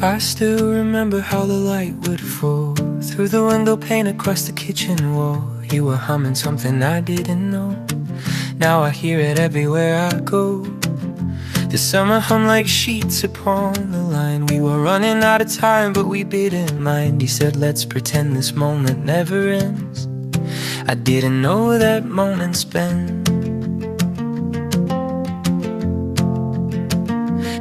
I still remember how the light would fall through the window pane across the kitchen wall. You were humming something I didn't know. Now I hear it everywhere I go. The summer hung like sheets upon the line. We were running out of time, but we didn't mind. He said, let's pretend this moment never ends. I didn't know that moments bend.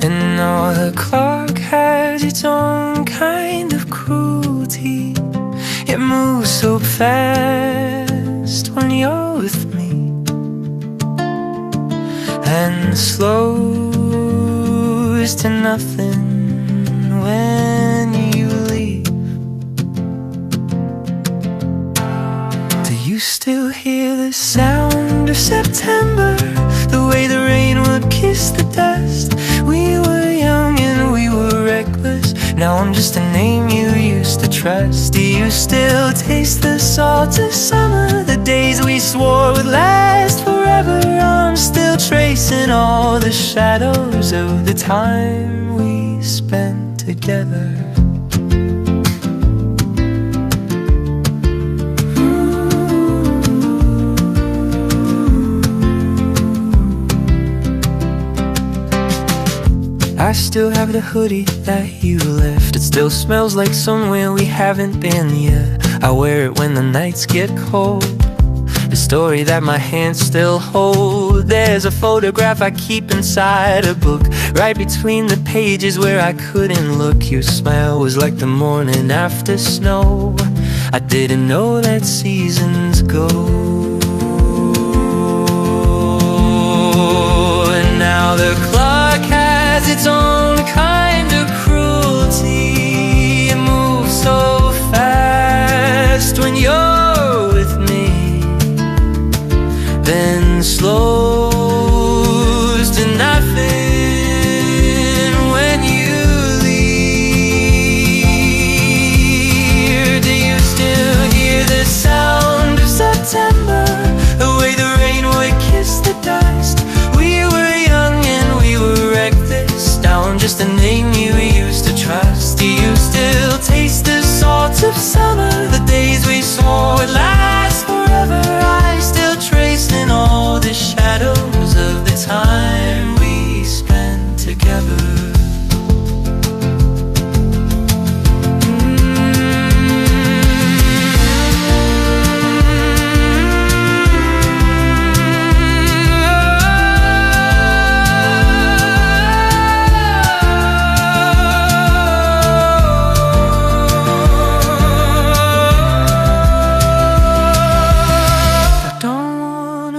And now the clock has its own kind of cruelty. It moves so fast when you're with me, and slows to nothing when you leave. Do you still hear the sound of September? The way the rain would kiss the dust. We were young and we were reckless. Now I'm just a name you used to trust. Do you still taste the salt of summer? The days we swore would last forever. I'm still tracing all the shadows of the time we spent together. I still have the hoodie that you left. It still smells like somewhere we haven't been yet. I wear it when the nights get cold. The story that my hands still hold. There's a photograph I keep inside a book, right between the pages where I couldn't look. Your smile was like the morning after snow. I didn't know that seasons go. And now the clock has its own kind of cruelty. It moves so fast when you're with me, then slows to nothing when you leave. Do you still hear the sound of September? The way the rain would kiss the dust. We were young and we were reckless. Now I'm just a name you used to trust. Do you still taste the salt of summer? The days we swore would last forever. I still tracing all the shadows of the time we spent together.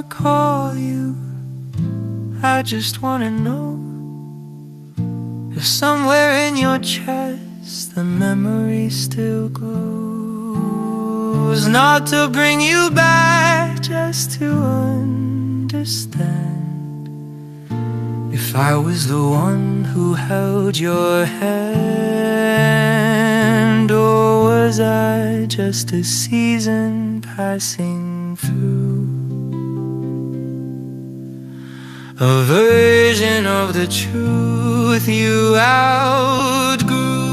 Call you, I just wanna know if somewhere in your chest the memory still glows. Not to bring you back, just to understand if I was the one who held your hand, or was I just a season passing through? A version of the truth you outgrew.